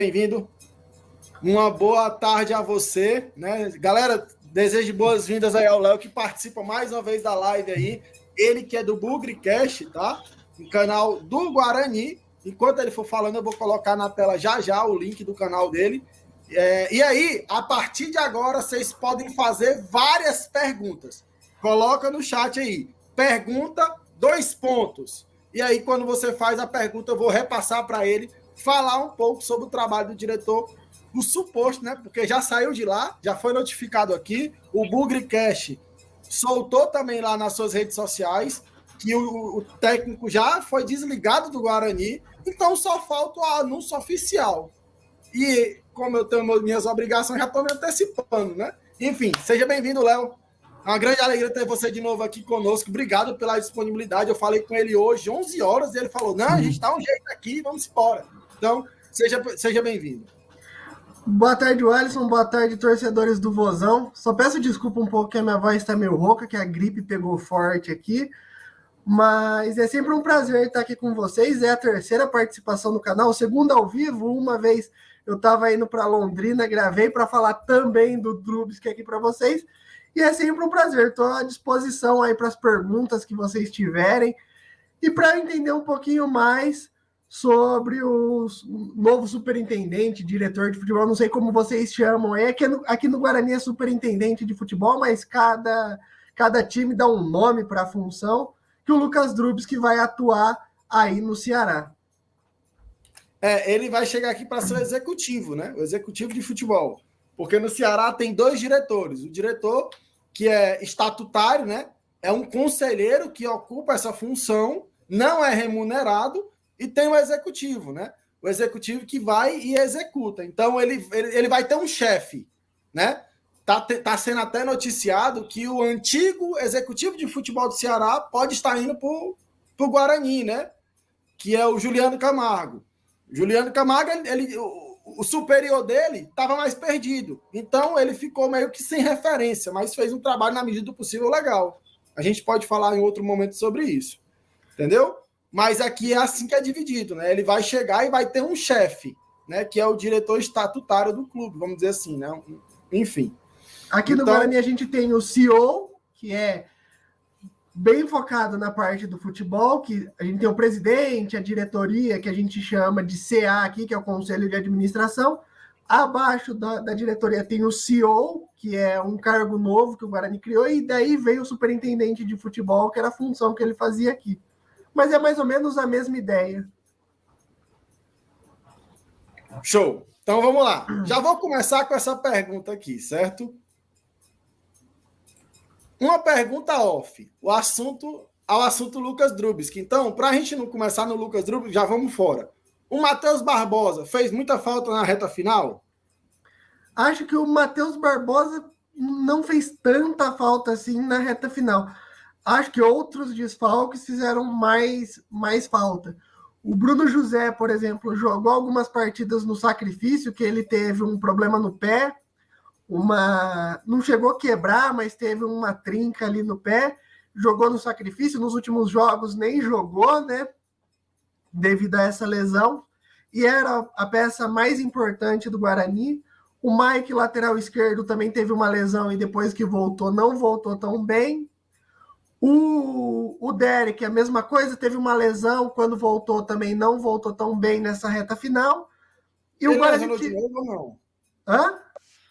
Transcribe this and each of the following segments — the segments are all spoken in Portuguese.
bem-vindo. Uma boa tarde a você, né? Galera, desejo boas-vindas aí ao Léo, que participa mais uma vez da live aí. Ele que é do BugriCast, tá? No canal do Guarani. Enquanto ele for falando, eu vou colocar na tela já o link do canal dele. E aí, a partir de agora, vocês podem fazer várias perguntas. Coloca no chat aí. Pergunta, 2 pontos. E aí, quando você faz a pergunta, eu vou repassar para ele falar um pouco sobre o trabalho do diretor, o suposto, né? Porque já saiu de lá, já foi notificado aqui. O BugriCast soltou também lá nas suas redes sociais que o técnico já foi desligado do Guarani, então só falta o anúncio oficial. E como eu tenho minhas obrigações, já estou me antecipando, né? Enfim, seja bem-vindo, Léo. É uma grande alegria ter você de novo aqui conosco. Obrigado pela disponibilidade. Eu falei com ele hoje, 11 horas, e ele falou, não, a gente dá um jeito aqui, vamos embora. Então, seja bem-vindo. Boa tarde, Alisson. Boa tarde, torcedores do Vozão. Só peço desculpa um pouco que a minha voz está meio rouca, que a gripe pegou forte aqui. Mas é sempre um prazer estar aqui com vocês. É a terceira participação no canal, segunda ao vivo. Uma vez eu estava indo para Londrina, gravei para falar também do Drubsky aqui para vocês. E é sempre um prazer. Estou à disposição aí para as perguntas que vocês tiverem. E para entender um pouquinho mais sobre o novo superintendente, diretor de futebol, não sei como vocês chamam, aqui no Guarani é superintendente de futebol, mas cada time dá um nome para a função, que o Lucas Drubsky vai atuar aí no Ceará. Ele vai chegar aqui para ser o executivo, né? O executivo de futebol. Porque no Ceará tem 2 diretores. O diretor, que é estatutário, né? É um conselheiro que ocupa essa função, não é remunerado, e tem o executivo, né? O executivo que vai e executa. Então, ele vai ter um chefe, né? Tá sendo até noticiado que o antigo executivo de futebol do Ceará pode estar indo para o Guarani, né? Que é o Juliano Camargo. Juliano Camargo, o superior dele estava mais perdido. Então, ele ficou meio que sem referência, mas fez um trabalho na medida do possível legal. A gente pode falar em outro momento sobre isso. Entendeu? Mas aqui é assim que é dividido, né? Ele vai chegar e vai ter um chefe, né? Que é o diretor estatutário do clube, vamos dizer assim, né? Enfim. Aqui no Guarani a gente tem o CEO, que é bem focado na parte do futebol, que a gente tem o presidente, a diretoria, que a gente chama de CA aqui, que é o Conselho de Administração. Abaixo da diretoria tem o CEO, que é um cargo novo que o Guarani criou, e daí veio o superintendente de futebol, que era a função que ele fazia aqui. Mas é mais ou menos a mesma ideia. Show. Então vamos lá. Já vou começar com essa pergunta aqui, certo? Uma pergunta off. Ao assunto Lucas Drubsky. Então, para a gente não começar no Lucas Drubsky, já vamos fora. O Matheus Barbosa fez muita falta na reta final? Acho que o Matheus Barbosa não fez tanta falta assim na reta final. Acho que outros desfalques fizeram mais falta. O Bruno José, por exemplo, jogou algumas partidas no sacrifício, que ele teve um problema no pé, não chegou a quebrar, mas teve uma trinca ali no pé, jogou no sacrifício, nos últimos jogos nem jogou, né? Devido a essa lesão, e era a peça mais importante do Guarani. O Mike, lateral esquerdo, também teve uma lesão e depois que voltou, não voltou tão bem. O Derek, a mesma coisa, teve uma lesão, quando voltou também não voltou tão bem nessa reta final. E ele lesionou de novo ou não? Hã?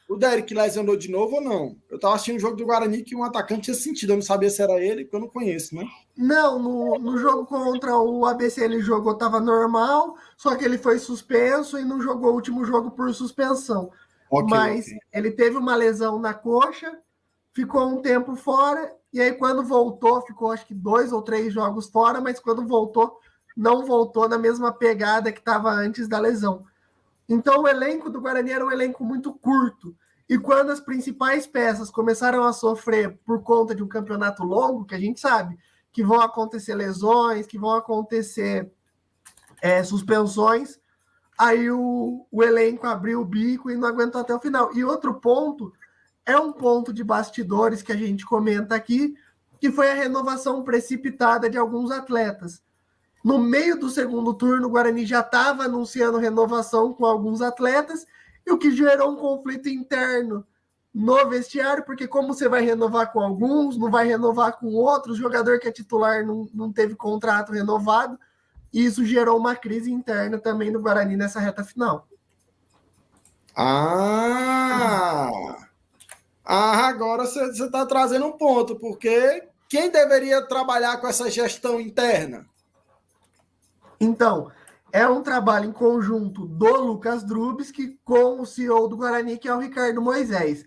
O Derek lesionou de novo ou não? Eu estava assistindo um jogo do Guarani que um atacante tinha sentido, eu não sabia se era ele, porque eu não conheço, né? Não, no jogo contra o ABC ele jogou, estava normal, só que ele foi suspenso e não jogou o último jogo por suspensão. Mas ele teve uma lesão na coxa, ficou um tempo fora, e aí quando voltou, ficou acho que 2 ou 3 jogos fora, mas quando voltou, não voltou na mesma pegada que estava antes da lesão. Então o elenco do Guarani era um elenco muito curto, e quando as principais peças começaram a sofrer por conta de um campeonato longo, que a gente sabe que vão acontecer lesões, que vão acontecer suspensões, aí o elenco abriu o bico e não aguentou até o final. E outro ponto é um ponto de bastidores que a gente comenta aqui, que foi a renovação precipitada de alguns atletas. No meio do segundo turno, o Guarani já estava anunciando renovação com alguns atletas, e o que gerou um conflito interno no vestiário, porque como você vai renovar com alguns, não vai renovar com outros, o jogador que é titular não teve contrato renovado, e isso gerou uma crise interna também no Guarani nessa reta final. Agora você está trazendo um ponto, porque quem deveria trabalhar com essa gestão interna? Então, é um trabalho em conjunto do Lucas Drubsky com o CEO do Guarani, que é o Ricardo Moisés.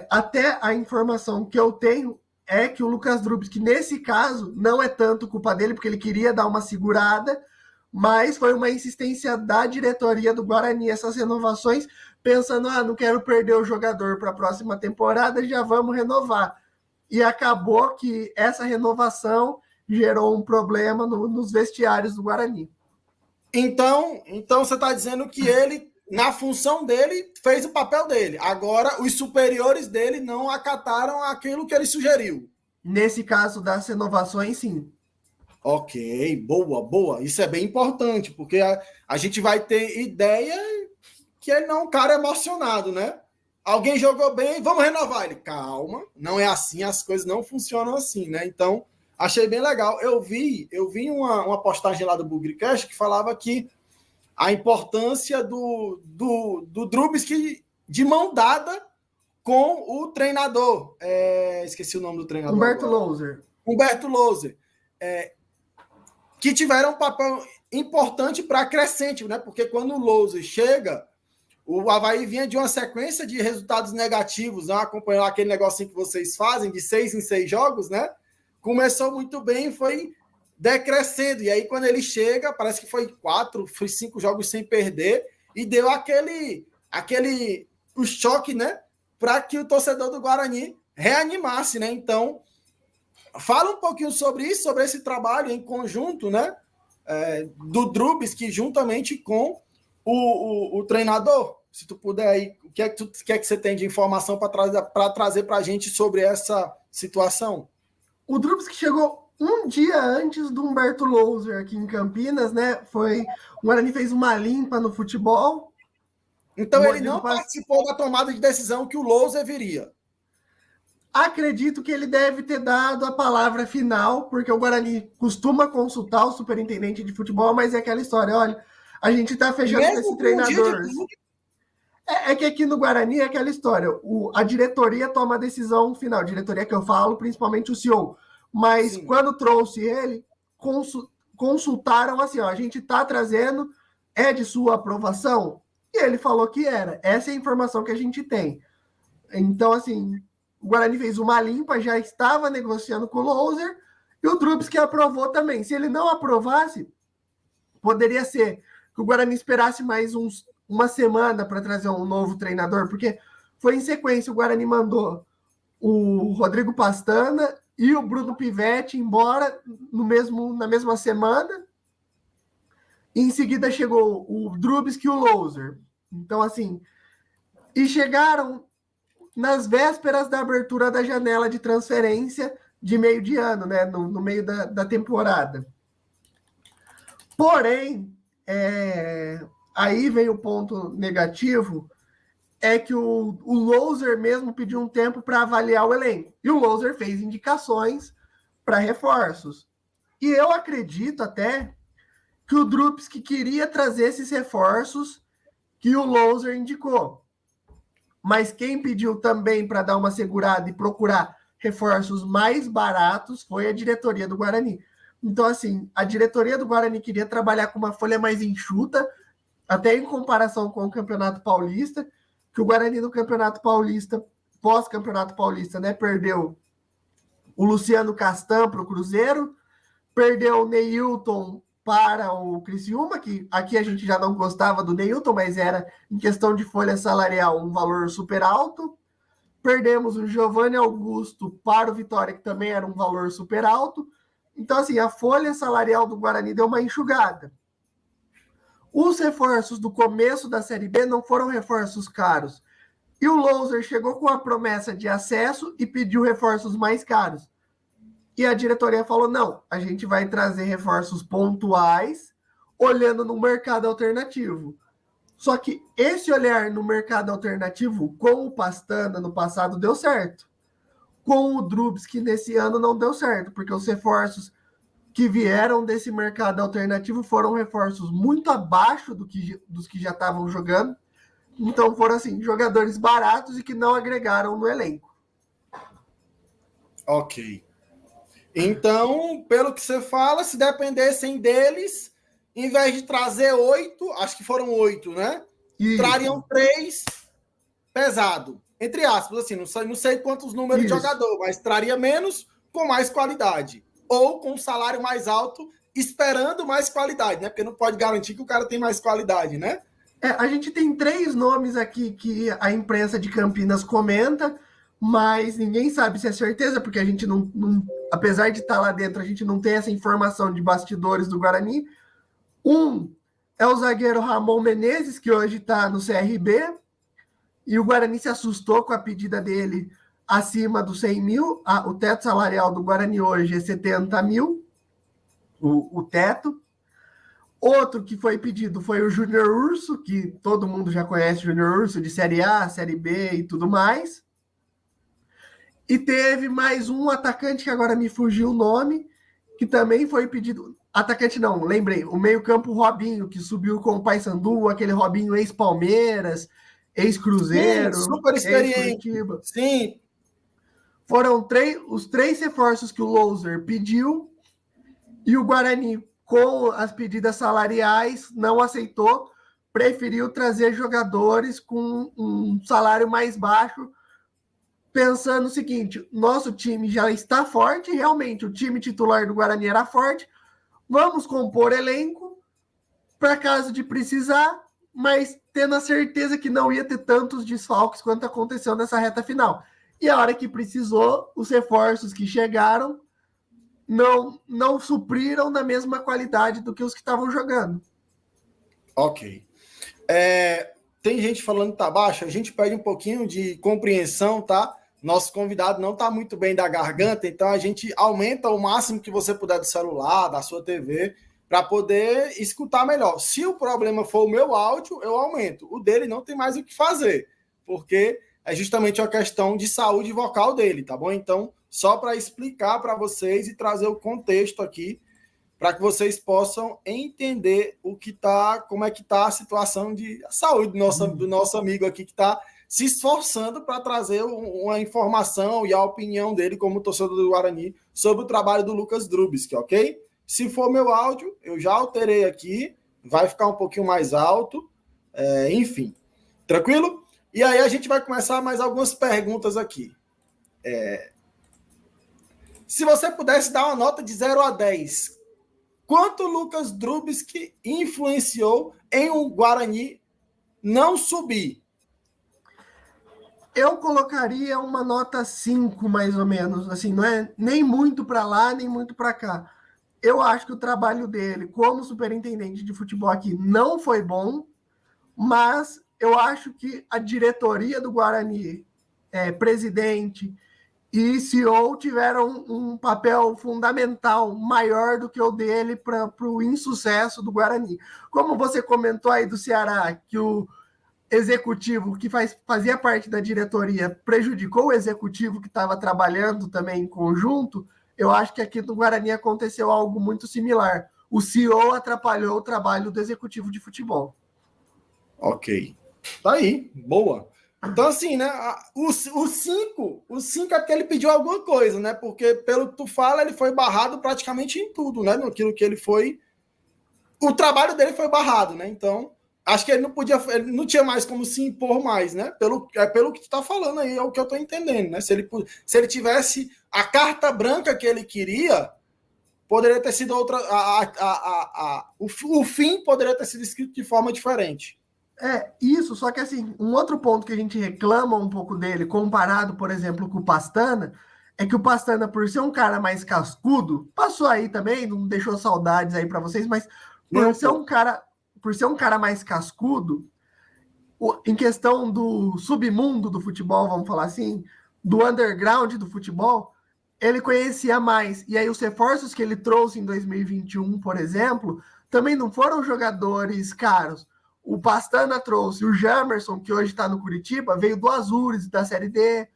Até a informação que eu tenho é que o Lucas Drubsky, nesse caso, não é tanto culpa dele, porque ele queria dar uma segurada, mas foi uma insistência da diretoria do Guarani, essas renovações, pensando, não quero perder o jogador para a próxima temporada, já vamos renovar. E acabou que essa renovação gerou um problema nos vestiários do Guarani. Então você está dizendo que ele, na função dele, fez o papel dele. Agora, os superiores dele não acataram aquilo que ele sugeriu. Nesse caso das renovações, sim. Ok, boa. Isso é bem importante, porque a gente vai ter ideia que ele não é um cara emocionado, né? Alguém jogou bem, vamos renovar. Ele, calma, não é assim, as coisas não funcionam assim, né? Então, achei bem legal. Eu vi uma postagem lá do Bugricast que falava que a importância do Drubsky de mão dada com o treinador. Esqueci o nome do treinador. Humberto Louser. Que tiveram um papel importante para a crescente, né? Porque quando o Louser chega, o Avaí vinha de uma sequência de resultados negativos, né? Acompanhando aquele negocinho que vocês fazem, de 6 em 6 jogos, né? Começou muito bem e foi decrescendo. E aí, quando ele chega, parece que foi 5 jogos sem perder, e deu o choque, né? Para que o torcedor do Guarani reanimasse, né? Então, fala um pouquinho sobre isso, sobre esse trabalho em conjunto, né? Do Drubsky, juntamente com o treinador. Se tu puder aí, o que é que você tem de informação para trazer para a gente sobre essa situação? O Drubsky chegou um dia antes do Humberto Louser aqui em Campinas, né? O Guarani fez uma limpa no futebol. Então ele não participou da tomada de decisão que o Louser viria. Acredito que ele deve ter dado a palavra final, porque o Guarani costuma consultar o superintendente de futebol, mas é aquela história, olha, a gente está fechando com esse treinador. É que aqui no Guarani é aquela história, a diretoria toma a decisão final, diretoria que eu falo, principalmente o CEO, mas sim, quando trouxe ele, consultaram assim, a gente está trazendo, é de sua aprovação? E ele falou que era, essa é a informação que a gente tem. Então, assim, o Guarani fez uma limpa, já estava negociando com o Louser, e o Drubsky aprovou também. Se ele não aprovasse, poderia ser que o Guarani esperasse mais uma semana para trazer um novo treinador, porque foi em sequência, o Guarani mandou o Rodrigo Pastana e o Bruno Pivetti embora na mesma semana, e em seguida chegou o Drubsky e o Louser. Então, assim, e chegaram nas vésperas da abertura da janela de transferência de meio de ano, né? No meio da temporada. Porém, aí vem o ponto negativo, é que o Louser mesmo pediu um tempo para avaliar o elenco. E o Louser fez indicações para reforços. E eu acredito até que o Drubsky queria trazer esses reforços que o Louser indicou. Mas quem pediu também para dar uma segurada e procurar reforços mais baratos foi a diretoria do Guarani. Então, assim, a diretoria do Guarani queria trabalhar com uma folha mais enxuta, até em comparação com o Campeonato Paulista, que o Guarani no Campeonato Paulista, pós-Campeonato Paulista, né, perdeu o Luciano Castan para o Cruzeiro, perdeu o Neilton para o Criciúma, que aqui a gente já não gostava do Neilton, mas era, em questão de folha salarial, um valor super alto. Perdemos o Giovanni Augusto para o Vitória, que também era um valor super alto. Então, assim, a folha salarial do Guarani deu uma enxugada. Os reforços do começo da Série B não foram reforços caros. E o Louser chegou com a promessa de acesso e pediu reforços mais caros. E a diretoria falou, não, a gente vai trazer reforços pontuais, olhando no mercado alternativo. Só que esse olhar no mercado alternativo, com o Pastana no passado, deu certo. Com o Drubsky nesse ano não deu certo, porque os reforços que vieram desse mercado alternativo foram reforços muito abaixo dos que já estavam jogando. Então foram assim, jogadores baratos e que não agregaram no elenco. Ok. Então, pelo que você fala, se dependessem deles, em vez de trazer 8, acho que foram 8, né? Isso. Trariam 3 pesado. Entre aspas, assim, não sei quantos números de jogador, mas traria menos com mais qualidade. Ou com um salário mais alto, esperando mais qualidade, né? Porque não pode garantir que o cara tem mais qualidade, né? A gente tem 3 nomes aqui que a imprensa de Campinas comenta, mas ninguém sabe se é certeza, porque a gente não apesar de estar lá dentro, a gente não tem essa informação de bastidores do Guarani. Um é o zagueiro Ramon Menezes, que hoje está no CRB, e o Guarani se assustou com a pedida dele acima dos 100 mil. O teto salarial do Guarani hoje é 70 mil, o teto. Outro que foi pedido foi o Júnior Urso, que todo mundo já conhece, Júnior Urso, de Série A, Série B e tudo mais. E teve mais um atacante, que agora me fugiu o nome, que também foi pedido... Atacante não, lembrei. O meio-campo Robinho, que subiu com o Paysandu, aquele Robinho ex-Palmeiras, ex-Cruzeiro, super experiente. Ex-Curitiba. Sim. Foram os 3 reforços que o Louser pediu, e o Guarani, com as pedidas salariais, não aceitou, preferiu trazer jogadores com um salário mais baixo, pensando o seguinte, nosso time já está forte, realmente o time titular do Guarani era forte, vamos compor elenco para caso de precisar, mas tendo a certeza que não ia ter tantos desfalques quanto aconteceu nessa reta final. E a hora que precisou, os reforços que chegaram não supriram na mesma qualidade do que os que estavam jogando. Ok. Tem gente falando que tá baixo, a gente pede um pouquinho de compreensão, tá? Nosso convidado não tá muito bem da garganta, então a gente aumenta o máximo que você puder do celular, da sua TV, para poder escutar melhor. Se o problema for o meu áudio, eu aumento. O dele não tem mais o que fazer, porque é justamente uma questão de saúde vocal dele, tá bom? Então, só para explicar para vocês e trazer o contexto aqui, para que vocês possam entender como é que está a situação de saúde do nosso amigo aqui, que está se esforçando para trazer uma informação e a opinião dele como torcedor do Guarani sobre o trabalho do Lucas Drubsky, ok? Se for meu áudio, eu já alterei aqui, vai ficar um pouquinho mais alto, enfim. Tranquilo? E aí a gente vai começar mais algumas perguntas aqui. Se você pudesse dar uma nota de 0 a 10, quanto o Lucas Drubsky influenciou em o Guarani não subir? Eu colocaria uma nota 5, mais ou menos. Assim, não é nem muito para lá, nem muito para cá. Eu acho que o trabalho dele como superintendente de futebol aqui não foi bom, mas eu acho que a diretoria do Guarani, presidente e CEO, tiveram um papel fundamental maior do que o dele para o insucesso do Guarani. Como você comentou aí do Ceará, que o executivo que fazia parte da diretoria prejudicou o executivo que estava trabalhando também em conjunto, eu acho que aqui no Guarani aconteceu algo muito similar. O CEO atrapalhou o trabalho do executivo de futebol. Ok. Tá aí, boa. Então, assim, né? O 5 é porque ele pediu alguma coisa, né? Porque, pelo que tu fala, ele foi barrado praticamente em tudo, né? Naquilo que ele foi. O trabalho dele foi barrado, né? Então, acho que ele não tinha mais como se impor mais, né? Pelo que tu tá falando aí, é o que eu tô entendendo, né? Se ele tivesse a carta branca que ele queria, poderia ter sido outra. O fim poderia ter sido escrito de forma diferente. Isso, só que assim, um outro ponto que a gente reclama um pouco dele, comparado, por exemplo, com o Pastana, é que o Pastana, por ser um cara mais cascudo, passou aí também, não deixou saudades aí para vocês, mas por ser um cara mais cascudo, em questão do submundo do futebol, vamos falar assim, do underground do futebol, ele conhecia mais. E aí os reforços que ele trouxe em 2021, por exemplo, também não foram jogadores caros. O Pastana trouxe o Jamerson, que hoje está no Curitiba, veio do Azures, da Série D.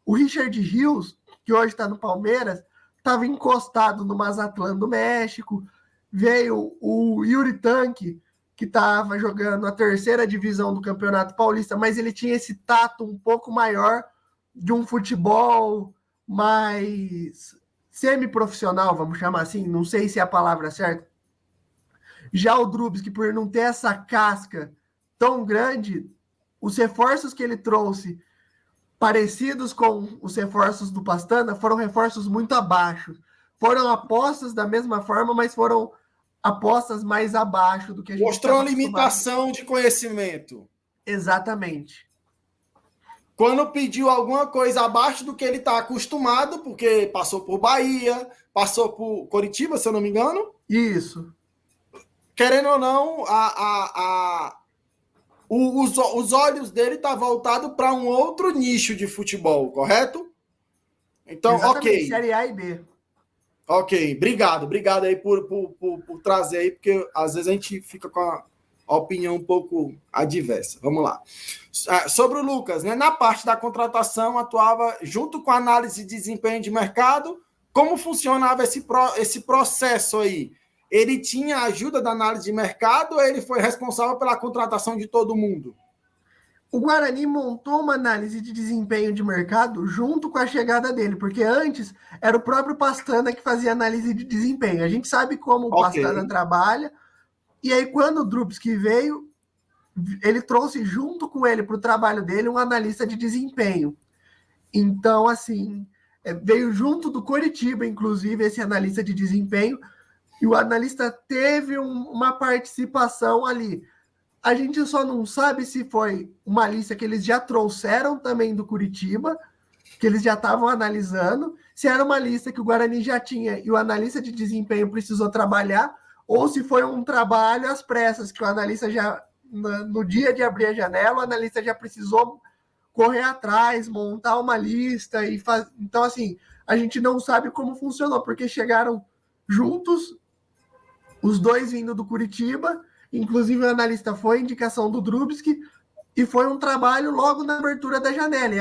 O Richard Rios, que hoje está no Palmeiras, estava encostado no Mazatlán do México. Veio o Yuri Tanque, que estava jogando a terceira divisão do Campeonato Paulista, mas ele tinha esse tato um pouco maior de um futebol mais semi-profissional, vamos chamar assim, não sei se é a palavra certa. Já o Drubsky, por não ter essa casca tão grande, os reforços que ele trouxe, parecidos com os reforços do Pastana, foram reforços muito abaixo. Foram apostas da mesma forma, mas foram apostas mais abaixo do que a gente mostrou uma limitação de conhecimento. Exatamente. Quando pediu alguma coisa abaixo do que ele está acostumado, porque passou por Bahia, passou por Coritiba, se eu não me engano. Isso. Querendo ou não, os olhos dele estão voltados para um outro nicho de futebol, correto? Então, exatamente, ok. Série A e B. Ok, obrigado aí por trazer aí, porque às vezes a gente fica com a opinião um pouco adversa. Vamos lá. Sobre o Lucas, né? Na parte da contratação, atuava junto com a análise de desempenho de mercado. Como funcionava esse processo aí? Ele tinha ajuda da análise de mercado ou ele foi responsável pela contratação de todo mundo? O Guarani montou uma análise de desempenho de mercado junto com a chegada dele, porque antes era o próprio Pastana que fazia análise de desempenho. A gente sabe como o Pastana trabalha, e aí quando o Drubsky veio, ele trouxe junto com ele para o trabalho dele um analista de desempenho. Então, assim, veio junto do Coritiba, inclusive, esse analista de desempenho, e o analista teve uma participação ali. A gente só não sabe se foi uma lista que eles já trouxeram também do Curitiba, que eles já estavam analisando, se era uma lista que o Guarani já tinha e o analista de desempenho precisou trabalhar, ou se foi um trabalho às pressas, que o analista já, no dia de abrir a janela, o analista já precisou correr atrás, montar uma lista e fazer. Então, assim, a gente não sabe como funcionou, porque chegaram juntos, os dois vindo do Curitiba. Inclusive, o analista foi indicação do Drubsky e foi um trabalho logo na abertura da janela. E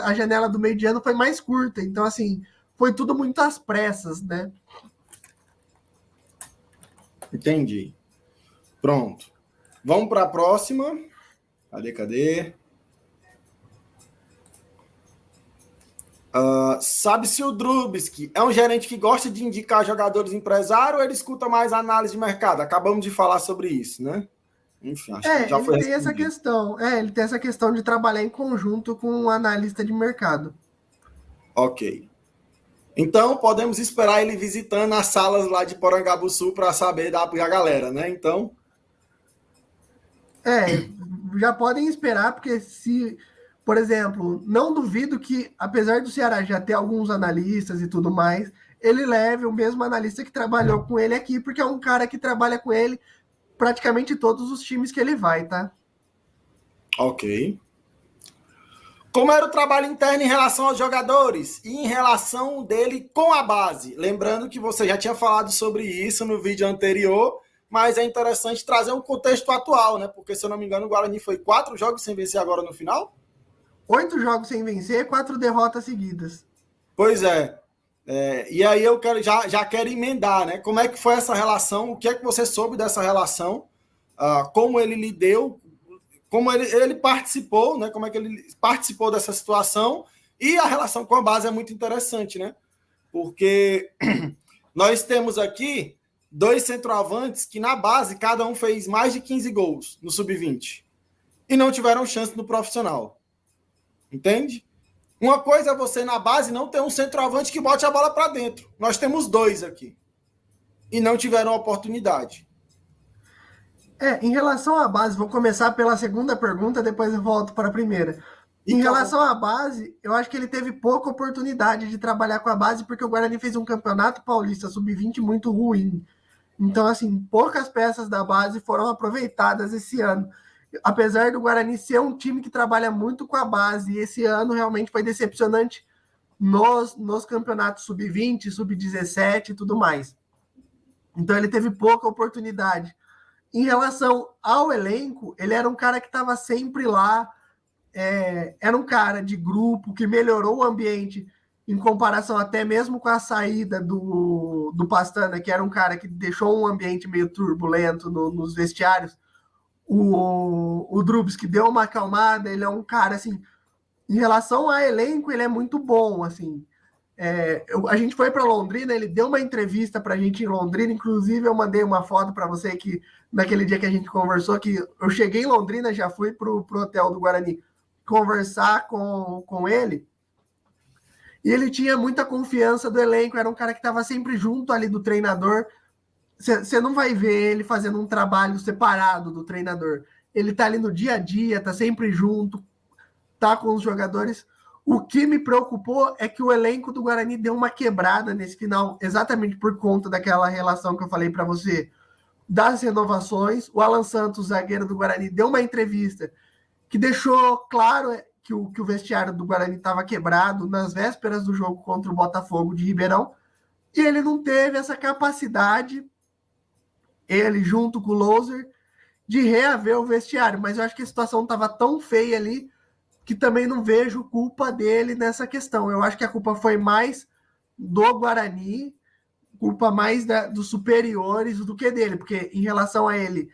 a janela do meio de ano foi mais curta. Então, assim, foi tudo muito às pressas, né? Entendi. Pronto. Vamos para a próxima. Cadê? Sabe se o Drubsky é um gerente que gosta de indicar jogadores empresários ou ele escuta mais análise de mercado? Acabamos de falar sobre isso, né? Enfim, acho que já foi ele tem essa questão. Ele tem essa questão de trabalhar em conjunto com um analista de mercado. Ok. Então, podemos esperar ele visitando as salas lá de Porangabuçu para saber dar para a galera, né? Então... já podem esperar, porque se... Por exemplo, não duvido que, apesar do Ceará já ter alguns analistas e tudo mais, ele leve o mesmo analista que trabalhou com ele aqui, porque é um cara que trabalha com ele praticamente todos os times que ele vai, tá? Ok. Como era o trabalho interno em relação aos jogadores e em relação dele com a base? Lembrando que você já tinha falado sobre isso no vídeo anterior, mas é interessante trazer um contexto atual, né? Porque, se eu não me engano, o Guarani foi 4 jogos sem vencer agora no final? 8 jogos sem vencer, 4 derrotas seguidas. Pois é. E aí eu já quero emendar, né? Como é que foi essa relação? O que é que você soube dessa relação? Como ele lidou, como ele participou, né? Como é que ele participou dessa situação? E a relação com a base é muito interessante, né? Porque nós temos aqui 2 centroavantes que na base cada um fez mais de 15 gols no sub-20 e não tiveram chance no profissional. Entende? Uma coisa é você na base não ter um centroavante que bote a bola para dentro. Nós temos 2 aqui. E não tiveram oportunidade. Em relação à base, vou começar pela segunda pergunta, depois eu volto para a primeira. Em relação à base, eu acho que ele teve pouca oportunidade de trabalhar com a base, porque o Guarani fez um campeonato paulista sub-20 muito ruim. Então, assim, poucas peças da base foram aproveitadas esse ano. Apesar do Guarani ser um time que trabalha muito com a base, e esse ano realmente foi decepcionante nos campeonatos sub-20, sub-17 e tudo mais. Então ele teve pouca oportunidade. Em relação ao elenco, ele era um cara que estava sempre lá, era um cara de grupo que melhorou o ambiente em comparação até mesmo com a saída do Pastana, que era um cara que deixou um ambiente meio turbulento nos vestiários. O Drubsky deu uma acalmada, ele é um cara, assim, em relação a elenco, ele é muito bom, assim. A gente foi para Londrina, ele deu uma entrevista para a gente em Londrina, inclusive eu mandei uma foto para você que naquele dia que a gente conversou, que eu cheguei em Londrina, já fui pro hotel do Guarani conversar com ele, e ele tinha muita confiança do elenco, era um cara que estava sempre junto ali do treinador. Você não vai ver ele fazendo um trabalho separado do treinador. Ele tá ali no dia a dia, tá sempre junto, tá com os jogadores. O que me preocupou é que o elenco do Guarani deu uma quebrada nesse final, exatamente por conta daquela relação que eu falei para você, das renovações. O Alan Santos, zagueiro do Guarani, deu uma entrevista que deixou claro que o vestiário do Guarani estava quebrado nas vésperas do jogo contra o Botafogo de Ribeirão, e ele não teve essa capacidade, ele junto com o Loser, de reaver o vestiário. Mas eu acho que a situação estava tão feia ali que também não vejo culpa dele nessa questão. Eu acho que a culpa foi mais do Guarani, culpa mais dos superiores do que dele, porque em relação a ele,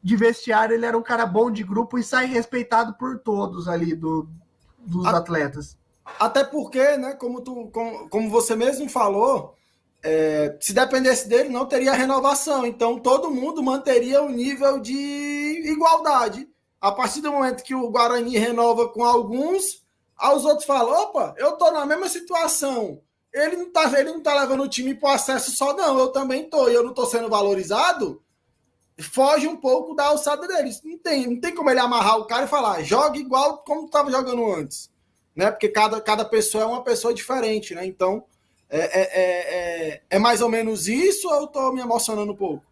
de vestiário, ele era um cara bom de grupo e sai respeitado por todos ali dos atletas. Até porque, né, como você mesmo falou, se dependesse dele, não teria renovação. Então, todo mundo manteria o nível de igualdade. A partir do momento que o Guarani renova com alguns, os outros falam, opa, eu tô na mesma situação. Ele não tá levando o time para o acesso só, não. Eu também tô, e eu não tô sendo valorizado. Foge um pouco da alçada deles. Não tem como ele amarrar o cara e falar, joga igual como estava jogando antes. Né? Porque cada pessoa é uma pessoa diferente, né? Então, é mais ou menos isso ou eu tô me emocionando um pouco?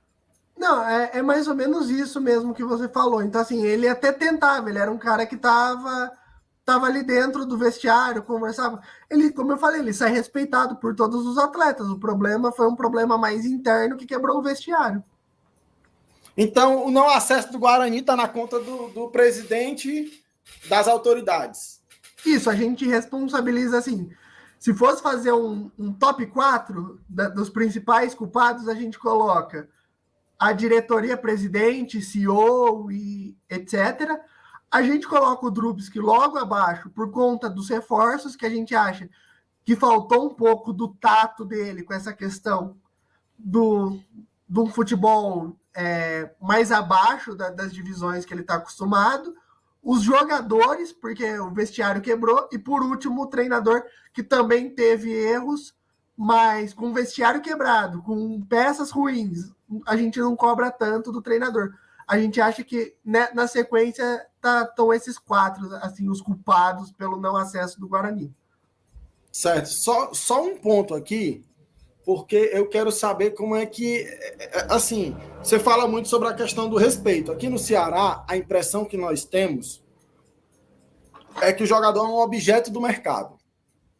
Não, é mais ou menos isso mesmo que você falou. Então, assim, ele até tentava, ele era um cara que tava ali dentro do vestiário, conversava. Ele, como eu falei, ele sai respeitado por todos os atletas. O problema foi um problema mais interno que quebrou o vestiário. Então, o não acesso do Guarani está na conta do presidente, das autoridades. Isso, a gente responsabiliza assim. Se fosse fazer um top 4 dos principais culpados, a gente coloca a diretoria, presidente, CEO e etc. A gente coloca o Drubsky logo abaixo por conta dos reforços, que a gente acha que faltou um pouco do tato dele com essa questão do futebol mais abaixo das divisões que ele está acostumado, os jogadores, porque o vestiário quebrou, e por último o treinador, que também teve erros, mas com o vestiário quebrado, com peças ruins, a gente não cobra tanto do treinador. A gente acha que, né, na sequência estão esses 4, assim, os culpados pelo não acesso do Guarani. Certo. Só um ponto aqui, porque eu quero saber como é que, assim, você fala muito sobre a questão do respeito. Aqui no Ceará, a impressão que nós temos é que o jogador é um objeto do mercado,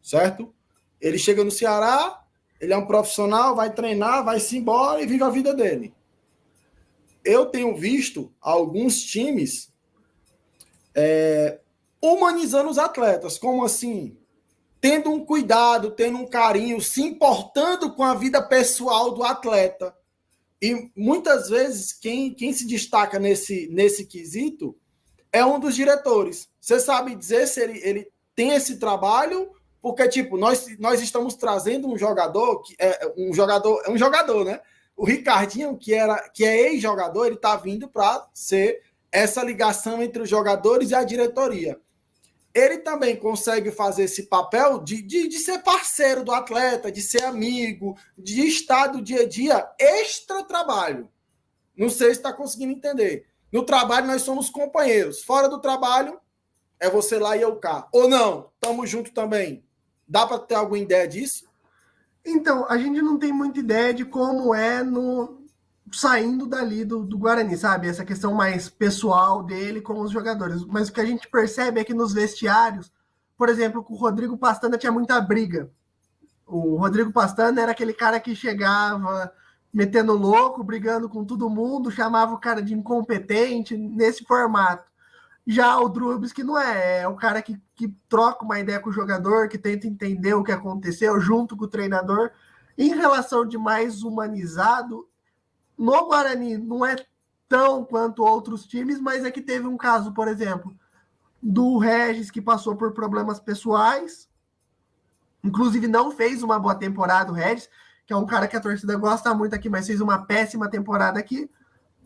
certo? Ele chega no Ceará, ele é um profissional, vai treinar, vai-se embora e vive a vida dele. Eu tenho visto alguns times humanizando os atletas, como assim? Tendo um cuidado, tendo um carinho, se importando com a vida pessoal do atleta. E muitas vezes quem se destaca nesse quesito é um dos diretores. Você sabe dizer se ele tem esse trabalho? Porque, tipo, nós estamos trazendo um jogador, um jogador, né? O Ricardinho, que é ex-jogador, ele está vindo para ser essa ligação entre os jogadores e a diretoria. Ele também consegue fazer esse papel de ser parceiro do atleta, de ser amigo, de estar do dia a dia, extra trabalho. Não sei se está conseguindo entender. No trabalho, nós somos companheiros. Fora do trabalho, é você lá e eu cá. Ou não? Estamos juntos também. Dá para ter alguma ideia disso? Então, a gente não tem muita ideia de como é saindo dali do Guarani, sabe? Essa questão mais pessoal dele com os jogadores. Mas o que a gente percebe é que nos vestiários, por exemplo, com o Rodrigo Pastana tinha muita briga. O Rodrigo Pastana era aquele cara que chegava metendo louco, brigando com todo mundo, chamava o cara de incompetente nesse formato. Já o Drubis, que não é o cara que troca uma ideia com o jogador, que tenta entender o que aconteceu junto com o treinador. Em relação de mais humanizado, no Guarani não é tão quanto outros times, mas é que teve um caso, por exemplo, do Regis, que passou por problemas pessoais, inclusive não fez uma boa temporada, o Regis, que é um cara que a torcida gosta muito aqui, mas fez uma péssima temporada aqui,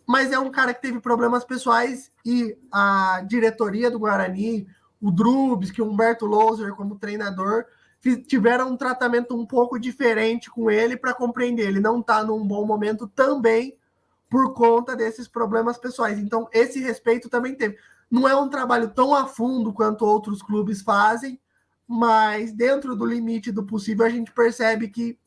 mas é um cara que teve problemas pessoais e a diretoria do Guarani, o Drubis, que o Humberto Louser como treinador, tiveram um tratamento um pouco diferente com ele para compreender. Ele não está num bom momento também por conta desses problemas pessoais. Então, esse respeito também teve. Não é um trabalho tão a fundo quanto outros clubes fazem, mas dentro do limite do possível a gente percebe que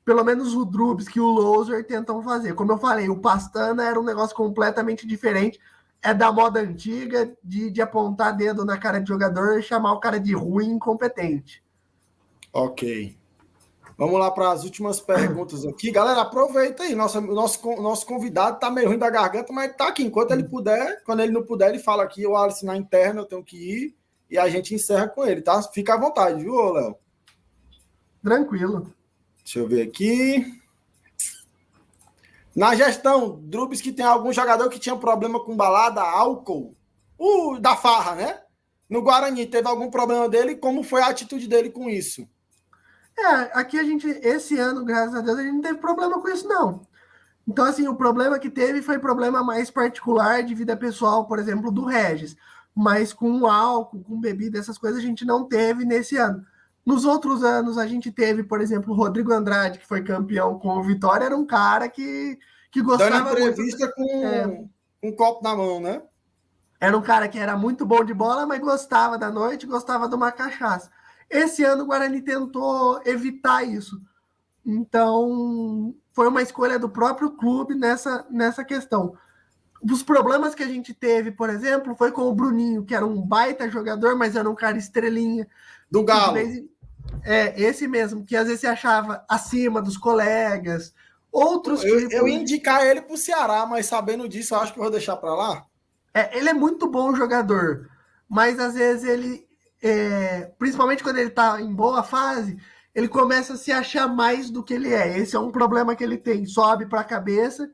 pelo menos o Drubis que o Louser tentam fazer. Como eu falei, o Pastana era um negócio completamente diferente. É da moda antiga de apontar dedo na cara de jogador e chamar o cara de ruim e incompetente. Ok. Vamos lá para as últimas perguntas aqui. Galera, aproveita aí. Nosso convidado tá meio ruim da garganta, mas tá aqui. Enquanto ele puder, quando ele não puder, ele fala aqui, o Alisson na interna, eu tenho que ir, e a gente encerra com ele, tá? Fica à vontade, viu, Léo? Tranquilo. Deixa eu ver aqui. Na gestão, Drubis, que tem algum jogador que tinha problema com balada, álcool, da farra, né? No Guarani, teve algum problema dele? Como foi a atitude dele com isso? Aqui esse ano, graças a Deus, a gente não teve problema com isso, não. Então, assim, o problema que teve foi problema mais particular de vida pessoal, por exemplo, do Regis. Mas com álcool, com bebida, essas coisas a gente não teve nesse ano. Nos outros anos, a gente teve, por exemplo, o Rodrigo Andrade, que foi campeão com o Vitória, era um cara que gostava dando entrevista com um copo na mão, né? Era um cara que era muito bom de bola, mas gostava da noite, gostava de uma cachaça. Esse ano o Guarani tentou evitar isso. Então, foi uma escolha do próprio clube nessa questão. Os problemas que a gente teve, por exemplo, foi com o Bruninho, que era um baita jogador, mas era um cara estrelinha. Do Galo. Esse mesmo, que às vezes se achava acima dos colegas. Outros eu ia indicar ele pro Ceará, mas sabendo disso, eu acho que eu vou deixar para lá. Ele é muito bom jogador, mas às vezes ele, principalmente quando ele tá em boa fase, ele começa a se achar mais do que ele é. Esse é um problema que ele tem, sobe para a cabeça,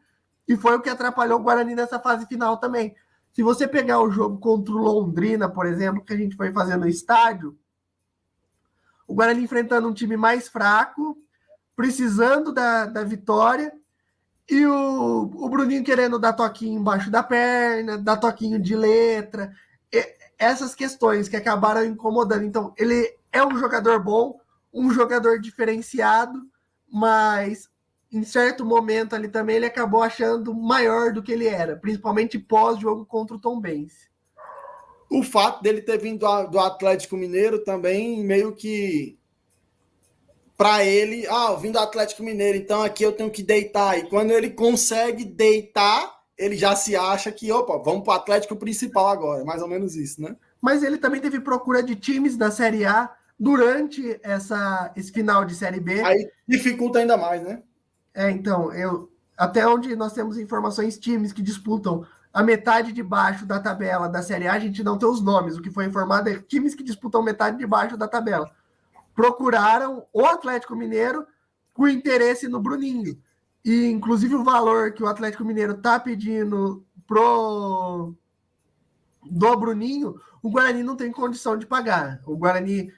e foi o que atrapalhou o Guarani nessa fase final também. Se você pegar o jogo contra o Londrina, por exemplo, que a gente foi fazer no estádio, o Guarani enfrentando um time mais fraco, precisando da vitória, e o Bruninho querendo dar toquinho embaixo da perna, dar toquinho de letra, essas questões que acabaram incomodando. Então, ele é um jogador bom, um jogador diferenciado, mas em certo momento ali também ele acabou achando maior do que ele era, principalmente pós-jogo contra o Tombense. O fato dele ter vindo do Atlético Mineiro também meio que para ele, vindo do Atlético Mineiro, então aqui eu tenho que deitar. E quando ele consegue deitar, ele já se acha que, vamos para o Atlético principal agora. Mais ou menos isso, né? Mas ele também teve procura de times da Série A durante esse final de Série B. Aí dificulta ainda mais, né? Então, até onde nós temos informações, times que disputam a metade de baixo da tabela da Série A, a gente não tem os nomes. O que foi informado é times que disputam metade de baixo da tabela. Procuraram o Atlético Mineiro com interesse no Bruninho. E, inclusive, o valor que o Atlético Mineiro está pedindo do Bruninho, o Guarani não tem condição de pagar. O Guarani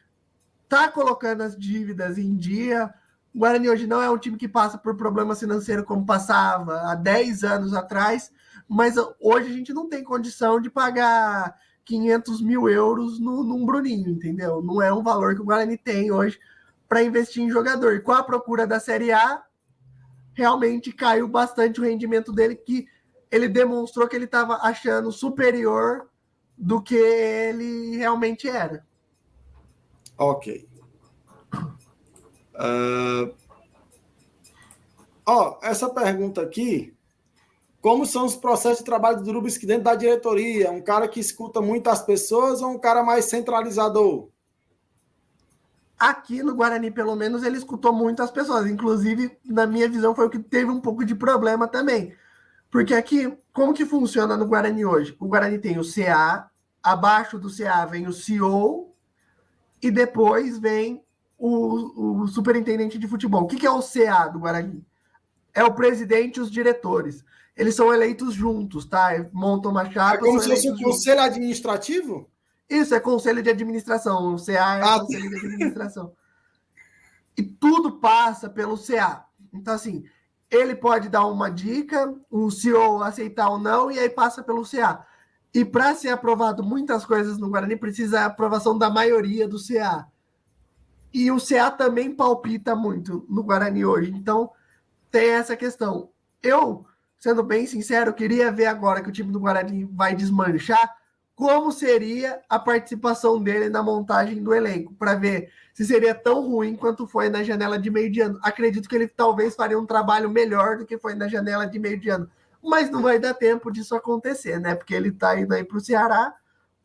está colocando as dívidas em dia. O Guarani hoje não é um time que passa por problema financeiro como passava há 10 anos atrás, mas hoje a gente não tem condição de pagar 500 mil euros num Bruninho, entendeu? Não é um valor que o Guarani tem hoje para investir em jogador. E com a procura da Série A, realmente caiu bastante o rendimento dele, que ele demonstrou que ele estava achando superior do que ele realmente era. Ok. Essa pergunta aqui: como são os processos de trabalho do Drubis dentro da diretoria? Um cara que escuta muito as pessoas ou um cara mais centralizador? aqui no Guarani, pelo menos, ele escutou muitas pessoas. Inclusive, na minha visão, foi o que teve um pouco de problema também. Porque aqui, como que funciona no Guarani hoje? O Guarani tem o CA, abaixo do CA vem o CEO e depois vem o superintendente de futebol. O que é o CA do Guarani? É o presidente e os diretores. Eles são eleitos juntos, tá? Montam uma chapa. É como se fosse um conselho administrativo? Isso, é conselho de administração. O CA é conselho de administração. E tudo passa pelo CA. Então, assim, ele pode dar uma dica, o CEO aceitar ou não, e aí passa pelo CA. E para ser aprovado muitas coisas no Guarani, precisa a aprovação da maioria do CA. E o CA também palpita muito no Guarani hoje. Então, tem essa questão. Eu, sendo bem sincero, queria ver agora que o time do Guarani vai desmanchar, como seria a participação dele na montagem do elenco, para ver se seria tão ruim quanto foi na janela de meio de ano. Acredito que ele talvez faria um trabalho melhor do que foi na janela de meio de ano, mas não vai dar tempo disso acontecer, né? Porque ele está indo aí para o Ceará,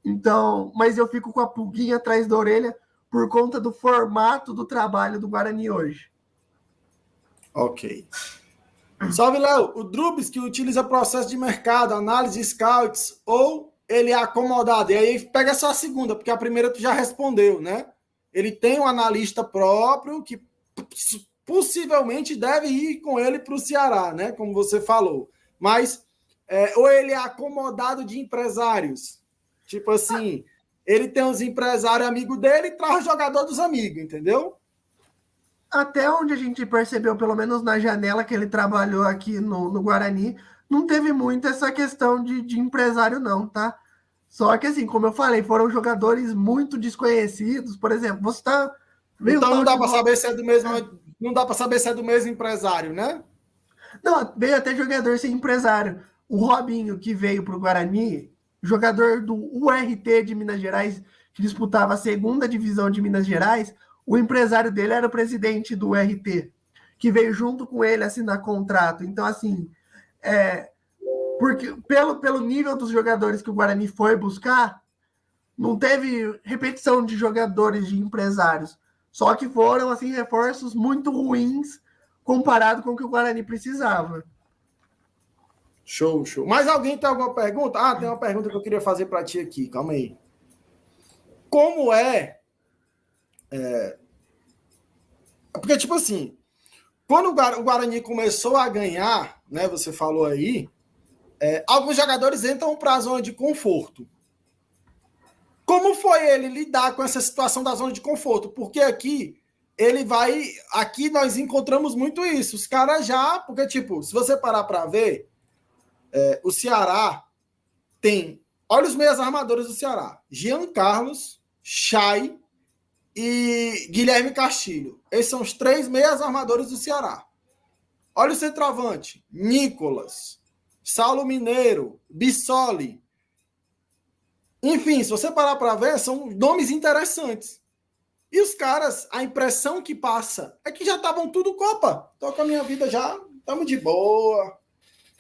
então, mas eu fico com a pulguinha atrás da orelha por conta do formato do trabalho do Guarani hoje. Ok. Salve, Léo. O Drubsky utiliza processo de mercado, análise, scouts, ou ele é acomodado? E aí pega só a segunda, porque a primeira tu já respondeu, né? Ele tem um analista próprio que possivelmente deve ir com ele para o Ceará, né? Como você falou. Mas, ou ele é acomodado de empresários. Tipo assim, ele tem uns empresários amigos dele e traz o jogador dos amigos, entendeu? Até onde a gente percebeu, pelo menos na janela que ele trabalhou aqui no Guarani, não teve muito essa questão de empresário, não, tá? Só que, assim, como eu falei, foram jogadores muito desconhecidos. Por exemplo, você tá... Então não dá para saber se é do mesmo... Não dá para saber se é do mesmo empresário, né? Não, veio até jogador sem empresário. O Robinho, que veio para o Guarani, jogador do URT de Minas Gerais, que disputava a segunda divisão de Minas Gerais, o empresário dele era o presidente do URT, que veio junto com ele assinar contrato. Então, assim, porque pelo nível dos jogadores que o Guarani foi buscar, não teve repetição de jogadores de empresários. Só que foram, assim, reforços muito ruins comparado com o que o Guarani precisava. Show, show. Mais alguém tem alguma pergunta? Ah, tem uma pergunta que eu queria fazer para ti aqui. Calma aí. Como porque, tipo assim, quando o Guarani começou a ganhar, né, você falou aí, alguns jogadores entram para a zona de conforto. Como foi ele lidar com essa situação da zona de conforto? Porque aqui nós encontramos muito isso. Os caras já, porque, tipo, se você parar para ver, o Ceará tem, olha os meias armadores do Ceará: Jean Carlos, Chay e Guilherme Castilho. Esses são os 3 meias armadores do Ceará. Olha o centroavante: Nicolas, Saulo Mineiro, Bissoli. Enfim, se você parar para ver, são nomes interessantes. E os caras, a impressão que passa é que já estavam tudo Copa. Tô com a minha vida já, estamos de boa.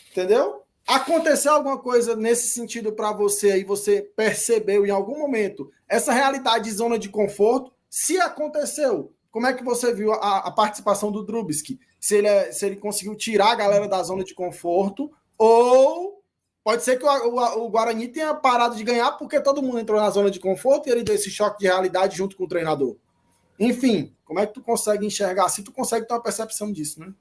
Entendeu? Aconteceu alguma coisa nesse sentido para você e você percebeu em algum momento essa realidade de zona de conforto? Se aconteceu, como é que você viu a participação do Drubsky? Se ele conseguiu tirar a galera da zona de conforto, ou pode ser que o Guarani tenha parado de ganhar porque todo mundo entrou na zona de conforto e ele deu esse choque de realidade junto com o treinador. Enfim, como é que tu consegue enxergar? Se tu consegue ter uma percepção disso, né?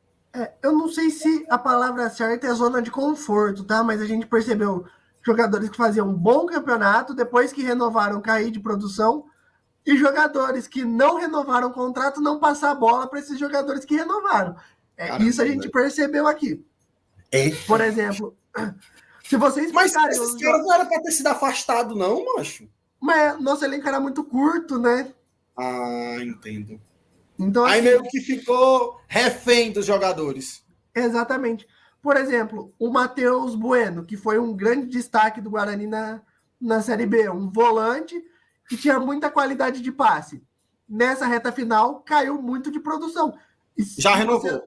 Eu não sei se a palavra certa é zona de conforto, tá? Mas a gente percebeu jogadores que faziam um bom campeonato, depois que renovaram, cair de produção, e jogadores que não renovaram o contrato, não passar a bola para esses jogadores que renovaram. Isso a gente percebeu aqui. Por exemplo, se vocês... Mas esses caras não era para ter sido afastado, não, macho? Mas nosso elenco era muito curto, né? Ah, entendo. Então, aí assim, meio que ficou refém dos jogadores. Exatamente. Por exemplo, o Matheus Bueno, que foi um grande destaque do Guarani na Série B, um volante que tinha muita qualidade de passe. Nessa reta final, caiu muito de produção. Já renovou.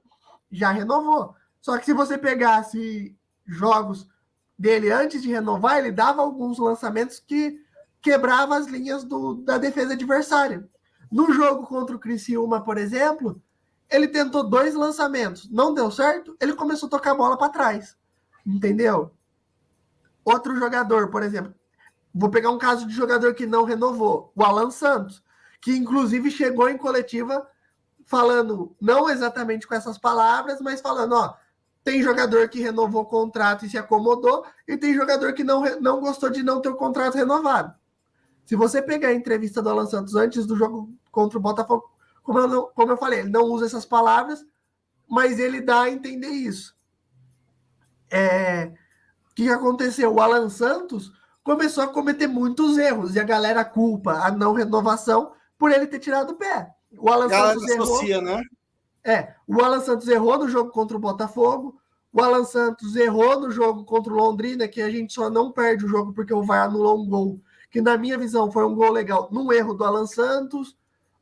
Já renovou. Só que se você pegasse jogos dele antes de renovar, ele dava alguns lançamentos que quebrava as linhas da defesa adversária. No jogo contra o Criciúma, por exemplo, ele tentou 2 lançamentos, não deu certo, ele começou a tocar a bola para trás, entendeu? Outro jogador, por exemplo, vou pegar um caso de jogador que não renovou, o Alan Santos, que inclusive chegou em coletiva falando, não exatamente com essas palavras, mas falando, ó, tem jogador que renovou o contrato e se acomodou, e tem jogador que não gostou de não ter o contrato renovado. Se você pegar a entrevista do Alan Santos antes do jogo contra o Botafogo, como eu falei, ele não usa essas palavras, mas ele dá a entender isso. O que aconteceu? O Alan Santos começou a cometer muitos erros, e a galera culpa a não renovação por ele ter tirado o pé. O Alan Santos errou, né? O Alan Santos errou no jogo contra o Botafogo, o Alan Santos errou no jogo contra o Londrina, que a gente só não perde o jogo porque o VAR anulou um gol, que na minha visão foi um gol legal, num erro do Alan Santos.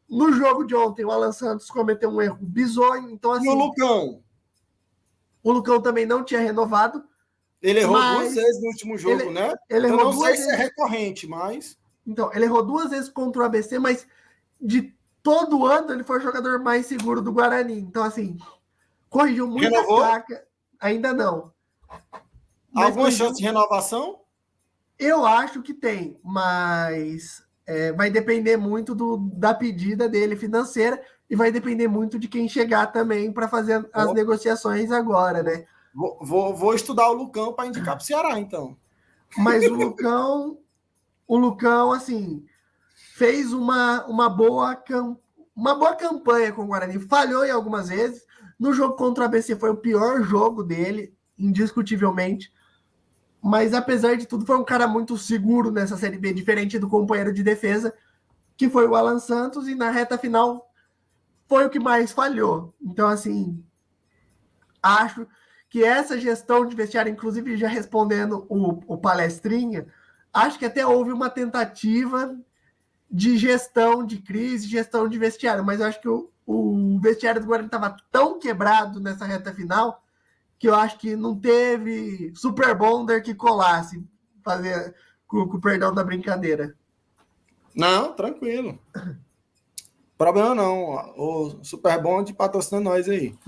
No jogo de ontem, o Alan Santos cometeu um erro bizonho. Então, assim, e o Lucão? O Lucão também não tinha renovado. Ele errou 2 vezes no último jogo, né? Eu não sei se é recorrente, mas... Então, ele errou 2 vezes contra o ABC, mas de todo ano ele foi o jogador mais seguro do Guarani. Então, assim, corrigiu muita caca. Ainda não. Alguma chance de renovação? Eu acho que tem, mas vai depender muito da pedida dele financeira e vai depender muito de quem chegar também para fazer as negociações agora, né? Vou estudar o Lucão para indicar para o Ceará, então. Mas o Lucão, assim, fez uma boa campanha com o Guarani. Falhou em algumas vezes. No jogo contra o ABC foi o pior jogo dele, indiscutivelmente. Mas, apesar de tudo, foi um cara muito seguro nessa Série B, diferente do companheiro de defesa, que foi o Alan Santos, e na reta final foi o que mais falhou. Então, assim, acho que essa gestão de vestiário, inclusive já respondendo o Palestrinha, acho que até houve uma tentativa de gestão de crise, gestão de vestiário, mas eu acho que o vestiário do Guarani estava tão quebrado nessa reta final que eu acho que não teve Super Bonder que colasse, fazer com o perdão da brincadeira. Não, tranquilo. Problema não. O Super Bond patrocina nós aí.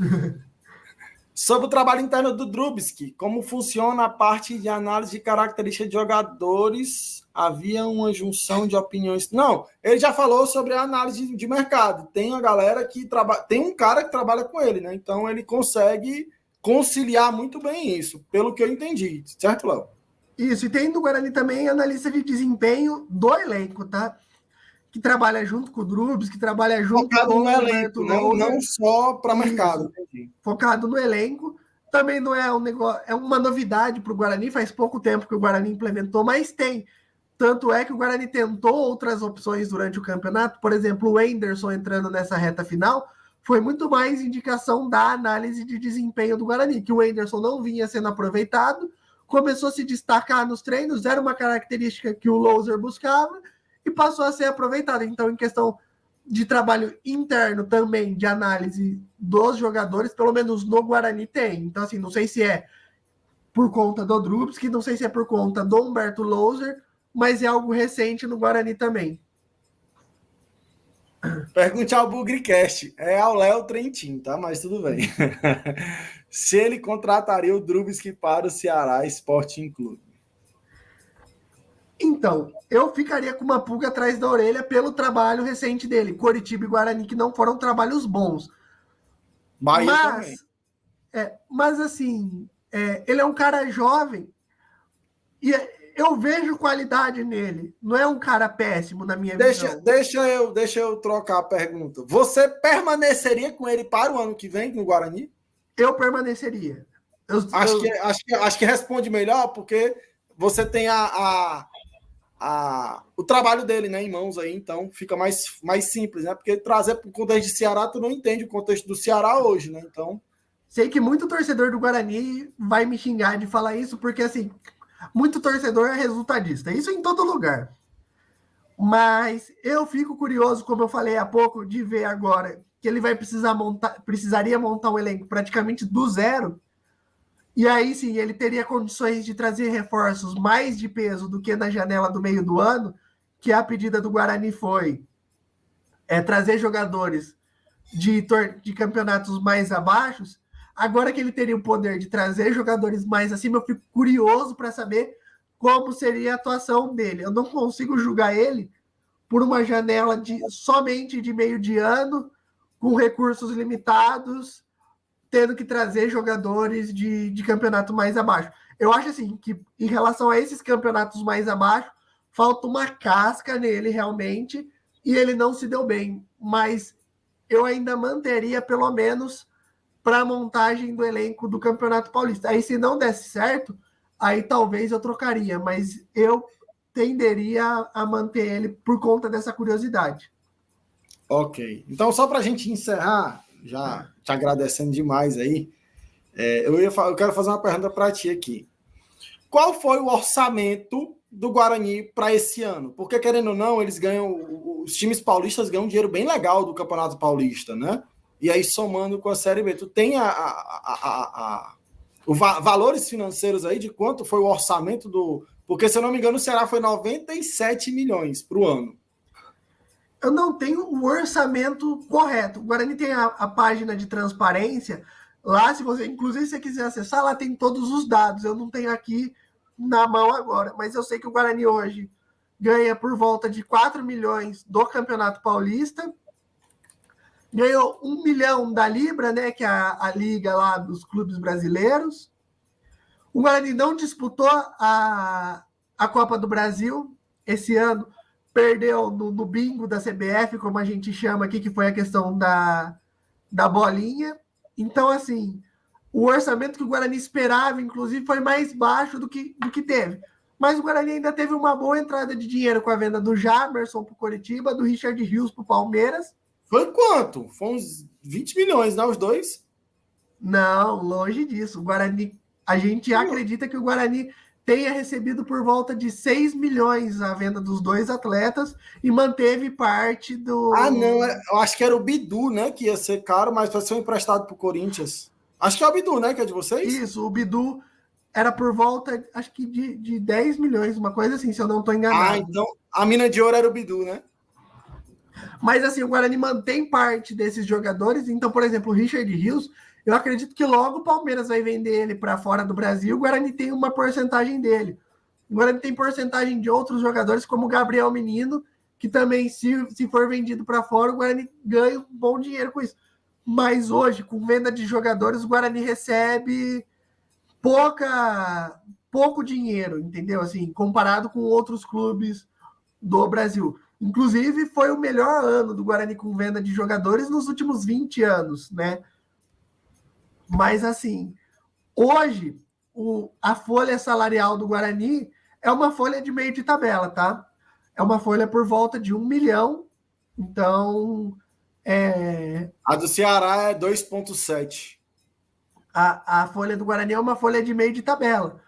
Sobre o trabalho interno do Drubsky, como funciona a parte de análise de características de jogadores? Havia uma junção de opiniões. Não, ele já falou sobre a análise de mercado. Tem uma galera que trabalha, tem um cara que trabalha com ele, né? Então ele consegue conciliar muito bem isso, pelo que eu entendi, certo, Léo? Isso, e tem do Guarani também analista de desempenho do elenco, tá? Que trabalha junto com o Drubs, que trabalha junto focado com no elenco, não só para mercado. Focado no elenco. Também não é um negócio, é uma novidade para o Guarani, faz pouco tempo que o Guarani implementou, mas tem. Tanto é que o Guarani tentou outras opções durante o campeonato, por exemplo, o Anderson entrando nessa reta final, foi muito mais indicação da análise de desempenho do Guarani, que o Anderson não vinha sendo aproveitado, começou a se destacar nos treinos, era uma característica que o Louser buscava e passou a ser aproveitado. Então, em questão de trabalho interno também, de análise dos jogadores, pelo menos no Guarani tem. Então, assim, não sei se é por conta do Drubsky, não sei se é por conta do Humberto Louser, mas é algo recente no Guarani também. Pergunte ao Bugricast. É ao Léo Trentin, tá? Mas tudo bem. Se ele contrataria o Drubsky para o Ceará Sporting Clube. Então, eu ficaria com uma pulga atrás da orelha pelo trabalho recente dele. Coritiba e Guarani, que não foram trabalhos bons. Bahia também. Mas assim, ele é um cara jovem e eu vejo qualidade nele. Não é um cara péssimo, na minha visão. Deixa eu trocar a pergunta. Você permaneceria com ele para o ano que vem no Guarani? Eu permaneceria. Acho que responde melhor, porque você tem o trabalho dele, né, em mãos aí, então fica mais simples, né? Porque trazer para o contexto de Ceará, tu não entende o contexto do Ceará hoje, né? Então. Sei que muito torcedor do Guarani vai me xingar de falar isso, porque assim, muito torcedor é resultadista. Isso em todo lugar. Mas eu fico curioso, como eu falei há pouco, de ver agora que ele vai precisaria montar um elenco praticamente do zero. E aí sim, ele teria condições de trazer reforços mais de peso do que na janela do meio do ano, que a pedida do Guarani foi trazer jogadores de campeonatos mais abaixo, agora que ele teria o poder de trazer jogadores mais acima, eu fico curioso para saber como seria a atuação dele. Eu não consigo julgar ele por uma janela somente de meio de ano, com recursos limitados, tendo que trazer jogadores de campeonato mais abaixo. Eu acho assim que, em relação a esses campeonatos mais abaixo, falta uma casca nele realmente, e ele não se deu bem. Mas eu ainda manteria, pelo menos, para a montagem do elenco do Campeonato Paulista. Aí, se não desse certo, aí talvez eu trocaria, mas eu tenderia a manter ele por conta dessa curiosidade. Ok. Então, só para a gente encerrar, já te agradecendo demais aí, eu quero fazer uma pergunta para ti aqui. Qual foi o orçamento do Guarani para esse ano? Porque, querendo ou não, eles ganham, os times paulistas ganham um dinheiro bem legal do Campeonato Paulista, né? E aí, somando com a Série B, tu tem valores financeiros aí de quanto foi o orçamento do... Porque, se eu não me engano, o Ceará foi 97 milhões para o ano. Eu não tenho o orçamento correto. O Guarani tem a página de transparência. Lá, se você, inclusive, se você quiser acessar, lá tem todos os dados. Eu não tenho aqui na mão agora, mas eu sei que o Guarani hoje ganha por volta de 4 milhões do Campeonato Paulista. Ganhou 1 milhão da Libra, né, que é a liga lá dos clubes brasileiros. O Guarani não disputou a Copa do Brasil esse ano, perdeu no bingo da CBF, como a gente chama aqui, que foi a questão da bolinha. Então, assim, o orçamento que o Guarani esperava, inclusive, foi mais baixo do que teve. Mas o Guarani ainda teve uma boa entrada de dinheiro com a venda do Jamerson para o Coritiba, do Richard Rios para o Palmeiras. Foi quanto? Foi uns 20 milhões, não? Os dois? Não, longe disso. O Guarani, a gente acredita que o Guarani tenha recebido por volta de 6 milhões a venda dos dois atletas e manteve parte do... Ah, não, eu acho que era o Bidu, né, que ia ser caro, mas vai ser emprestado para o Corinthians. Acho que é o Bidu, né, que é de vocês? Isso, o Bidu era por volta, acho que de 10 milhões, uma coisa assim, se eu não estou enganado. Ah, então a mina de ouro era o Bidu, né? Mas assim, o Guarani mantém parte desses jogadores, então, por exemplo, o Richard Rios, eu acredito que logo o Palmeiras vai vender ele para fora do Brasil, o Guarani tem uma porcentagem dele. O Guarani tem porcentagem de outros jogadores, como o Gabriel Menino, que também, se for vendido para fora, o Guarani ganha um bom dinheiro com isso. Mas hoje, com venda de jogadores, o Guarani recebe pouco dinheiro, entendeu? Assim, comparado com outros clubes do Brasil. Inclusive, foi o melhor ano do Guarani com venda de jogadores nos últimos 20 anos, né? Mas, assim, hoje, a folha salarial do Guarani é uma folha de meio de tabela, tá? É uma folha por volta de 1 milhão. Então, A do Ceará é 2,7. A folha do Guarani é uma folha de meio de tabela.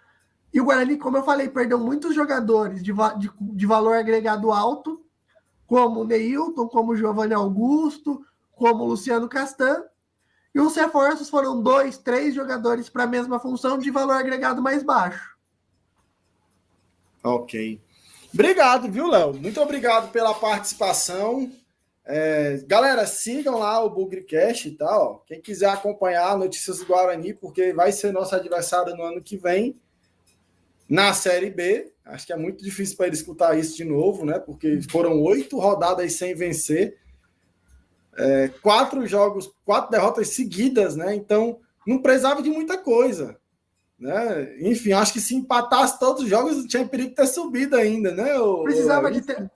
E o Guarani, como eu falei, perdeu muitos jogadores de valor agregado alto, como o Neilton, como o Giovanni Augusto, como o Luciano Castan. E os reforços foram 2, 3 jogadores para a mesma função de valor agregado mais baixo. Ok. Obrigado, viu, Léo? Muito obrigado pela participação. Galera, sigam lá o Bugricast e tal. Quem quiser acompanhar notícias do Guarani, porque vai ser nosso adversário no ano que vem, na Série B. Acho que é muito difícil para ele escutar isso de novo, né? Porque foram 8 rodadas sem vencer. 4 derrotas seguidas, né? Então, não precisava de muita coisa, né? Enfim, acho que se empatasse todos os jogos, tinha perigo de ter subido ainda, né? Precisava de ter...